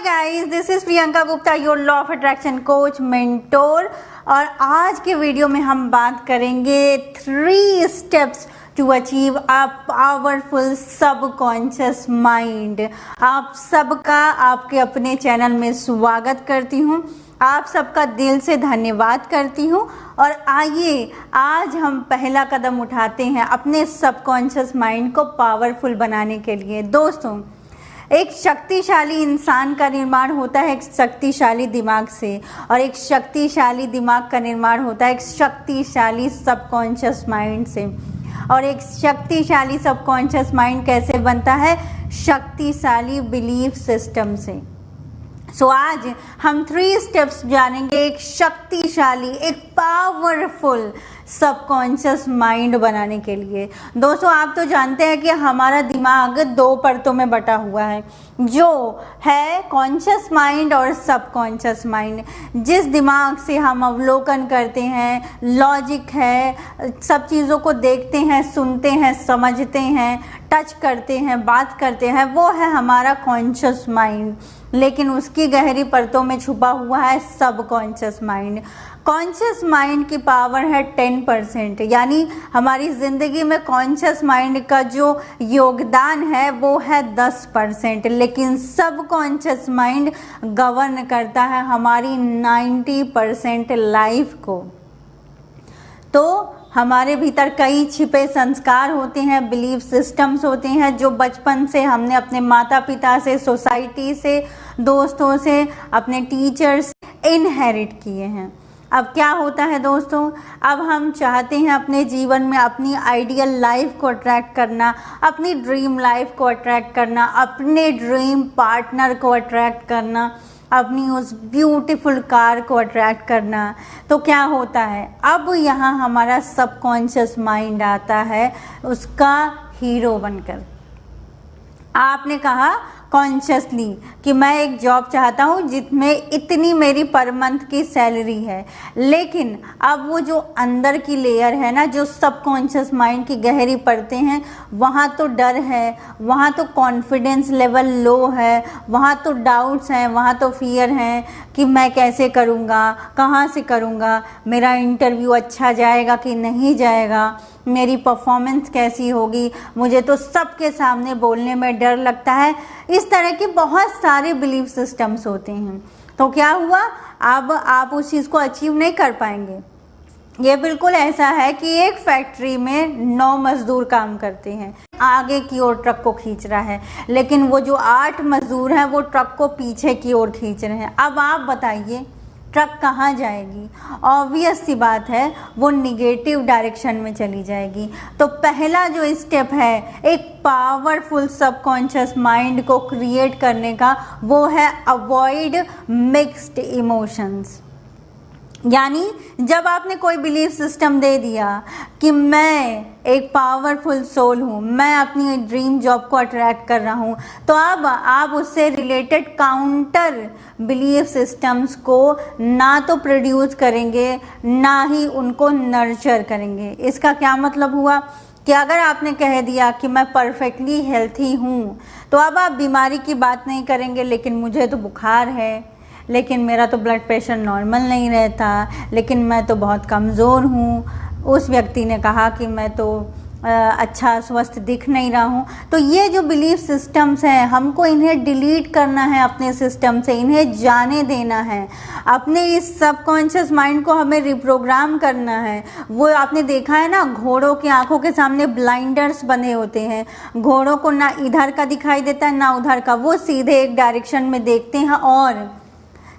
Guys, this is Priyanka Gupta, your law of attraction coach mentor. और आज के वीडियो में हम बात करेंगे 3 steps to achieve a powerful subconscious mind. आप सबका आपके अपने चैनल में स्वागत करती हूँ, आप सबका दिल से धन्यवाद करती हूँ। और आइए आज हम पहला कदम उठाते हैं अपने सबकॉन्शियस माइंड को पावरफुल बनाने के लिए। दोस्तों, एक शक्तिशाली इंसान का निर्माण होता है एक शक्तिशाली दिमाग से, और एक शक्तिशाली दिमाग का निर्माण होता है एक शक्तिशाली सबकॉन्शियस माइंड से। और एक शक्तिशाली सबकॉन्शियस माइंड कैसे बनता है? शक्तिशाली बिलीफ सिस्टम से। सो आज हम 3 स्टेप्स जानेंगे एक शक्तिशाली, एक पावरफुल सबकॉन्शियस माइंड बनाने के लिए। दोस्तों, आप तो जानते हैं कि हमारा दिमाग 2 परतों में बटा हुआ है, जो है कॉन्शियस माइंड और सबकॉन्शियस माइंड। जिस दिमाग से हम अवलोकन करते हैं, लॉजिक है, सब चीज़ों को देखते हैं, सुनते हैं, समझते हैं, टच करते हैं, बात करते हैं, वो है हमारा कॉन्शियस माइंड। लेकिन उसकी गहरी परतों में छुपा हुआ है सबकॉन्शियस माइंड। कॉन्शियस माइंड की पावर है 10%, यानी हमारी ज़िंदगी में कॉन्शियस माइंड का जो योगदान है वो है 10%, लेकिन सबकॉन्शियस माइंड गवर्न करता है हमारी 90% लाइफ को। तो हमारे भीतर कई छिपे संस्कार होते हैं, बिलीफ सिस्टम्स होते हैं, जो बचपन से हमने अपने माता पिता से, सोसाइटी से, दोस्तों से, अपने टीचर्स इनहेरिट किए हैं। अब क्या होता है दोस्तों, अब हम चाहते हैं अपने जीवन में अपनी आइडियल लाइफ को अट्रैक्ट करना, अपनी ड्रीम लाइफ को अट्रैक्ट करना, अपने ड्रीम पार्टनर को अट्रैक्ट करना, अपनी उस ब्यूटीफुल कार को अट्रैक्ट करना। तो क्या होता है, अब यहाँ हमारा सबकॉन्शियस माइंड आता है उसका हीरो बनकर। आपने कहा कॉन्शियसली कि मैं एक जॉब चाहता हूँ जिसमें इतनी मेरी पर मंथ की सैलरी है, लेकिन अब वो जो अंदर की लेयर है ना, जो सबकॉन्शियस माइंड की गहरी परतें हैं, वहाँ तो डर है, वहाँ तो कॉन्फिडेंस लेवल लो है, वहाँ तो डाउट्स हैं, वहाँ तो फियर हैं कि मैं कैसे करूँगा, कहाँ से करूँगा, मेरा इंटरव्यू अच्छा जाएगा कि नहीं जाएगा, मेरी परफॉर्मेंस कैसी होगी, मुझे तो सबके सामने बोलने में डर लगता है। इस तरह के बहुत सारे बिलीफ सिस्टम्स होते हैं। तो क्या हुआ, अब आप उस चीज़ को अचीव नहीं कर पाएंगे। ये बिल्कुल ऐसा है कि एक फैक्ट्री में 9 मजदूर काम करते हैं, आगे की ओर ट्रक को खींच रहा है, लेकिन वो जो 8 मजदूर हैं वो ट्रक को पीछे की ओर खींच रहे हैं। अब आप बताइए ट्रक कहाँ जाएगी? ऑब्वियस सी बात है, वो निगेटिव डायरेक्शन में चली जाएगी। तो पहला जो स्टेप है एक पावरफुल सबकॉन्शियस माइंड को क्रिएट करने का, वो है अवॉइड मिक्स्ड इमोशंस। यानी जब आपने कोई बिलीफ सिस्टम दे दिया कि मैं एक पावरफुल सोल हूँ, मैं अपनी ड्रीम जॉब को अट्रैक्ट कर रहा हूँ, तो अब आप उससे रिलेटेड काउंटर बिलीफ सिस्टम्स को ना तो प्रोड्यूस करेंगे, ना ही उनको नर्चर करेंगे। इसका क्या मतलब हुआ कि अगर आपने कह दिया कि मैं परफेक्टली हेल्थी हूँ, तो अब आप बीमारी की बात नहीं करेंगे, लेकिन मुझे तो बुखार है, लेकिन मेरा तो ब्लड प्रेशर नॉर्मल नहीं रहता, लेकिन मैं तो बहुत कमज़ोर हूँ। उस व्यक्ति ने कहा कि मैं तो अच्छा स्वस्थ दिख नहीं रहा हूँ। तो ये जो बिलीफ सिस्टम्स हैं, हमको इन्हें डिलीट करना है अपने सिस्टम से, इन्हें जाने देना है। अपने इस सबकॉन्शियस माइंड को हमें रिप्रोग्राम करना है। वो आपने देखा है ना, घोड़ों की आंखों के सामने ब्लाइंडर्स बने होते हैं, घोड़ों को ना इधर का दिखाई देता है ना उधर का, वो सीधे एक डायरेक्शन में देखते हैं और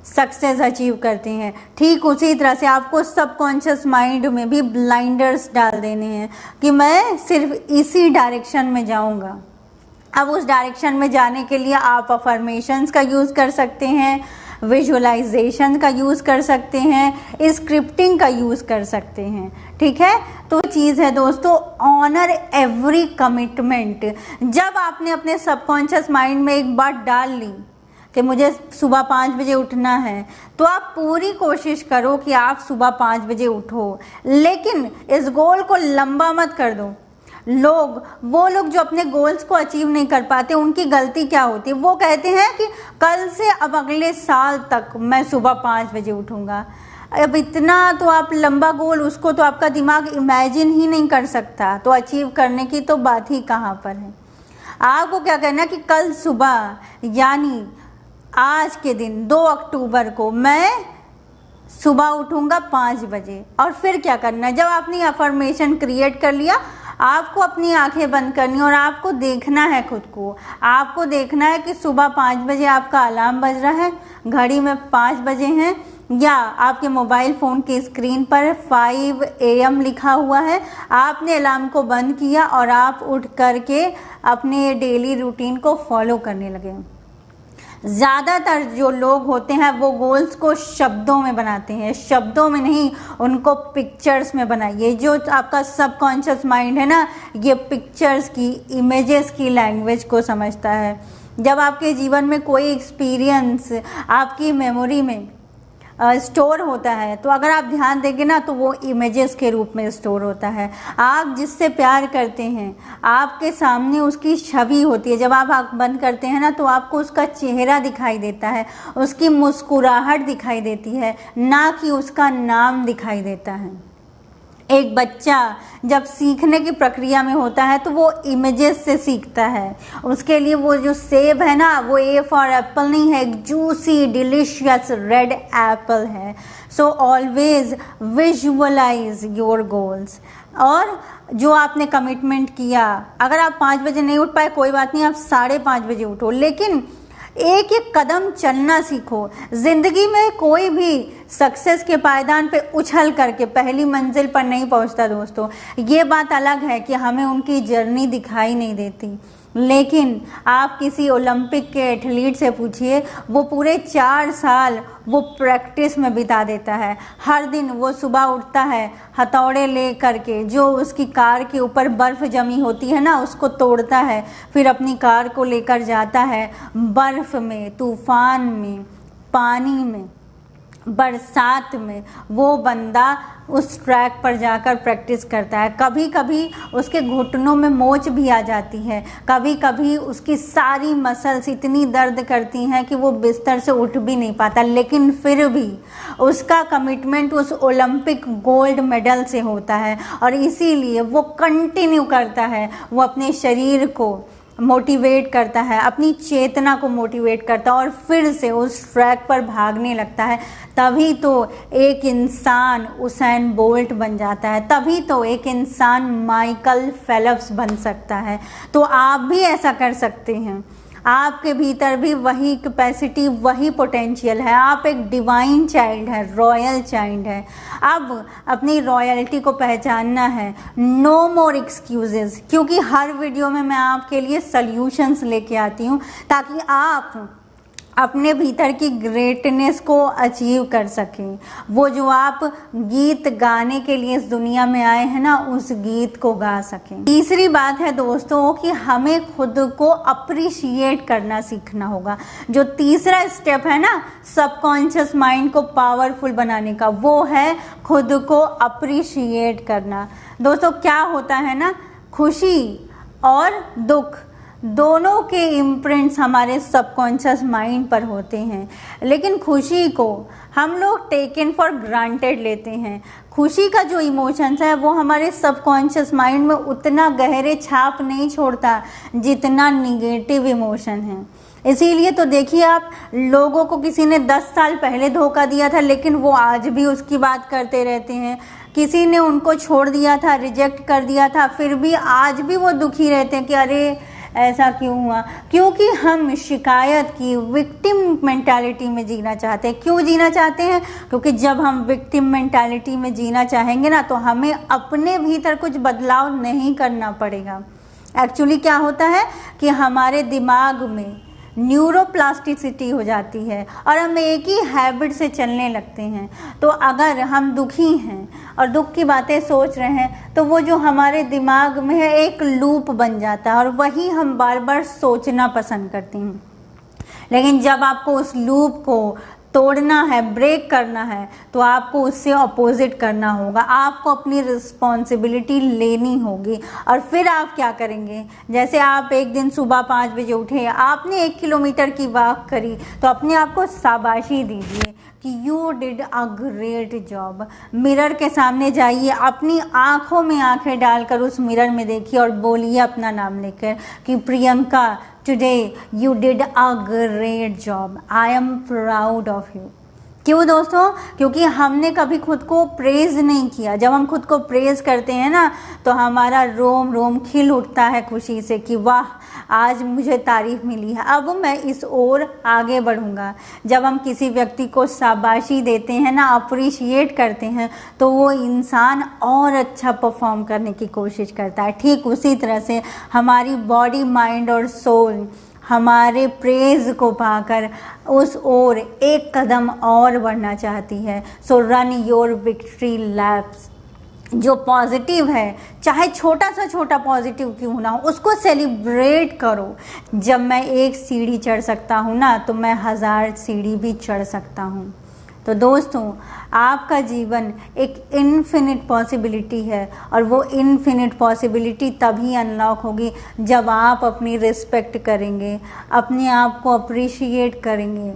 सक्सेस अचीव करते हैं। ठीक उसी तरह से आपको सबकॉन्शियस माइंड में भी ब्लाइंडर्स डाल देने हैं कि मैं सिर्फ इसी डायरेक्शन में जाऊंगा। अब उस डायरेक्शन में जाने के लिए आप अफर्मेशंस का यूज़ कर सकते हैं, विजुअलाइजेशन का यूज़ कर सकते हैं, स्क्रिप्टिंग का यूज़ कर सकते हैं। ठीक है, तो चीज़ है दोस्तों, ऑनर एवरी कमिटमेंट। जब आपने अपने सबकॉन्शियस माइंड में एक बात डाल ली कि मुझे सुबह 5 बजे उठना है, तो आप पूरी कोशिश करो कि आप सुबह 5 बजे उठो, लेकिन इस गोल को लंबा मत कर दो। वो लोग जो अपने गोल्स को अचीव नहीं कर पाते, उनकी गलती क्या होती है, वो कहते हैं कि कल से अब अगले साल तक मैं सुबह 5 बजे उठूँगा। अब इतना तो आप लंबा गोल, उसको तो आपका दिमाग इमेजिन ही नहीं कर सकता, तो अचीव करने की तो बात ही कहाँ पर है। आपको क्या करना कि कल सुबह यानी आज के दिन 2 अक्टूबर को मैं सुबह उठूँगा 5 बजे। और फिर क्या करना, जब आपने अफर्मेशन क्रिएट कर लिया, आपको अपनी आंखें बंद करनी और आपको देखना है खुद को। आपको देखना है कि सुबह 5 बजे आपका अलार्म बज रहा है, घड़ी में 5 बजे हैं, या आपके मोबाइल फ़ोन की स्क्रीन पर 5 AM लिखा हुआ है। आपने अलार्म को बंद किया और आप उठ करके अपने डेली रूटीन को फॉलो करने लगे। ज़्यादातर जो लोग होते हैं वो गोल्स को शब्दों में बनाते हैं, शब्दों में नहीं, उनको पिक्चर्स में बनाइए। जो आपका सबकॉन्शियस माइंड है ना, ये पिक्चर्स की, इमेजेस की लैंग्वेज को समझता है। जब आपके जीवन में कोई एक्सपीरियंस आपकी मेमोरी में स्टोर होता है, तो अगर आप ध्यान देंगे ना, तो वो इमेजेस के रूप में स्टोर होता है। आप जिससे प्यार करते हैं, आपके सामने उसकी छवि होती है। जब आप आँख बंद करते हैं ना, तो आपको उसका चेहरा दिखाई देता है, उसकी मुस्कुराहट दिखाई देती है, ना कि उसका नाम दिखाई देता है। एक बच्चा जब सीखने की प्रक्रिया में होता है तो वो इमेजेस से सीखता है। उसके लिए वो जो सेब है ना, वो ए फॉर एप्पल नहीं है, एक जूसी डिलीशियस रेड एप्पल है। So always visualise your goals. और जो आपने कमिटमेंट किया, अगर आप 5 बजे नहीं उठ पाए कोई बात नहीं, आप 5:30 बजे उठो, लेकिन एक एक कदम चलना सीखो। जिंदगी में कोई भी सक्सेस के पायदान पे उछल करके पहली मंजिल पर नहीं पहुंचता दोस्तों। ये बात अलग है कि हमें उनकी जर्नी दिखाई नहीं देती, लेकिन आप किसी ओलंपिक के एथलीट से पूछिए, वो पूरे 4 साल वो प्रैक्टिस में बिता देता है। हर दिन वो सुबह उठता है, हथौड़े ले करके जो उसकी कार के ऊपर बर्फ़ जमी होती है ना, उसको तोड़ता है, फिर अपनी कार को लेकर जाता है बर्फ़ में, तूफ़ान में, पानी में, बरसात में। वो बंदा उस ट्रैक पर जाकर प्रैक्टिस करता है। कभी कभी उसके घुटनों में मोच भी आ जाती है, कभी कभी उसकी सारी मसल्स इतनी दर्द करती हैं कि वो बिस्तर से उठ भी नहीं पाता, लेकिन फिर भी उसका कमिटमेंट उस ओलंपिक गोल्ड मेडल से होता है। और इसीलिए वो कंटिन्यू करता है, वो अपने शरीर को मोटिवेट करता है, अपनी चेतना को मोटिवेट करता है और फिर से उस ट्रैक पर भागने लगता है। तभी तो एक इंसान उसैन बोल्ट बन जाता है, तभी तो एक इंसान माइकल फेल्प्स बन सकता है। तो आप भी ऐसा कर सकते हैं। आपके भीतर भी वही कैपेसिटी, वही पोटेंशियल है। आप एक डिवाइन चाइल्ड है, रॉयल चाइल्ड है। अब अपनी रॉयल्टी को पहचानना है। नो मोर एक्सक्यूजेस, क्योंकि हर वीडियो में मैं आपके लिए सॉल्यूशंस लेके आती हूँ ताकि आप अपने भीतर की ग्रेटनेस को अचीव कर सकें। वो जो आप गीत गाने के लिए इस दुनिया में आए हैं ना, उस गीत को गा सकें। तीसरी बात है दोस्तों कि हमें खुद को अप्रिशिएट करना सीखना होगा। जो तीसरा स्टेप है ना सबकॉन्शियस माइंड को पावरफुल बनाने का, वो है खुद को अप्रिशिएट करना। दोस्तों क्या होता है ना, खुशी और दुख दोनों के इम्प्रिंट्स हमारे सबकॉन्शियस माइंड पर होते हैं, लेकिन खुशी को हम लोग टेकन फॉर ग्रांटेड लेते हैं। खुशी का जो इमोशंस है वो हमारे सबकॉन्शियस माइंड में उतना गहरे छाप नहीं छोड़ता जितना निगेटिव इमोशन है। इसीलिए तो देखिए, आप लोगों को किसी ने 10 साल पहले धोखा दिया था, लेकिन वो आज भी उसकी बात करते रहते हैं। किसी ने उनको छोड़ दिया था, रिजेक्ट कर दिया था, फिर भी आज भी वो दुखी रहते हैं कि अरे ऐसा क्यों हुआ। क्योंकि हम शिकायत की, विक्टिम मेंटालिटी में जीना चाहते हैं। क्यों जीना चाहते हैं? क्योंकि जब हम विक्टिम मेंटालिटी में जीना चाहेंगे ना, तो हमें अपने भीतर कुछ बदलाव नहीं करना पड़ेगा। एक्चुअली क्या होता है कि हमारे दिमाग में न्यूरोप्लास्टिसिटी हो जाती है और हम एक ही हैबिट से चलने लगते हैं। तो अगर हम दुखी हैं और दुख की बातें सोच रहे हैं, तो वो जो हमारे दिमाग में है एक लूप बन जाता है और वही हम बार बार सोचना पसंद करते हैं। लेकिन जब आपको उस लूप को तोड़ना है, ब्रेक करना है, तो आपको उससे अपोजिट करना होगा। आपको अपनी रिस्पॉन्सिबिलिटी लेनी होगी। और फिर आप क्या करेंगे, जैसे आप एक दिन सुबह 5 बजे उठे, आपने 1 किलोमीटर की वॉक करी, तो अपने आप को शाबाशी दीजिए कि you did a great job. Mirror के सामने जाइए, अपनी आंखों में आंखें डालकर उस मिरर में देखिए और बोलिए अपना नाम लेकर कि Priyanka, today you did a great job, I am proud of you. क्यों दोस्तों? क्योंकि हमने कभी खुद को प्रेज़ नहीं किया। जब हम खुद को प्रेज़ करते हैं ना, तो हमारा रोम रोम खिल उठता है खुशी से कि वाह, आज मुझे तारीफ़ मिली है, अब मैं इस ओर आगे बढ़ूँगा। जब हम किसी व्यक्ति को शाबाशी देते हैं ना, अप्रिशिएट करते हैं, तो वो इंसान और अच्छा परफॉर्म करने की कोशिश करता है। ठीक उसी तरह से हमारी बॉडी, माइंड और सोल हमारे प्रेज़ को पाकर उस ओर एक कदम और बढ़ना चाहती है। सो रन योर विक्ट्री लैप्स। जो पॉजिटिव है, चाहे छोटा सा छोटा पॉजिटिव क्यों ना हो, उसको सेलिब्रेट करो। जब मैं 1 सीढ़ी चढ़ सकता हूँ ना, तो मैं 1000 सीढ़ी भी चढ़ सकता हूँ। तो दोस्तों, आपका जीवन एक इनफिनिट पॉसिबिलिटी है, और वो इनफिनिट पॉसिबिलिटी तभी अनलॉक होगी जब आप अपनी रिस्पेक्ट करेंगे, अपने आप को अप्रिशिएट करेंगे,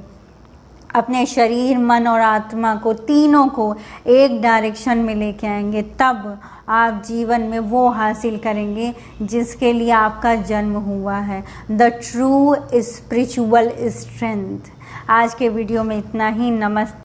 अपने शरीर, मन और आत्मा को, तीनों को एक डायरेक्शन में लेके आएंगे। तब आप जीवन में वो हासिल करेंगे जिसके लिए आपका जन्म हुआ है, द ट्रू स्पिरिचुअल स्ट्रेंथ। आज के वीडियो में इतना ही। नमस्ते।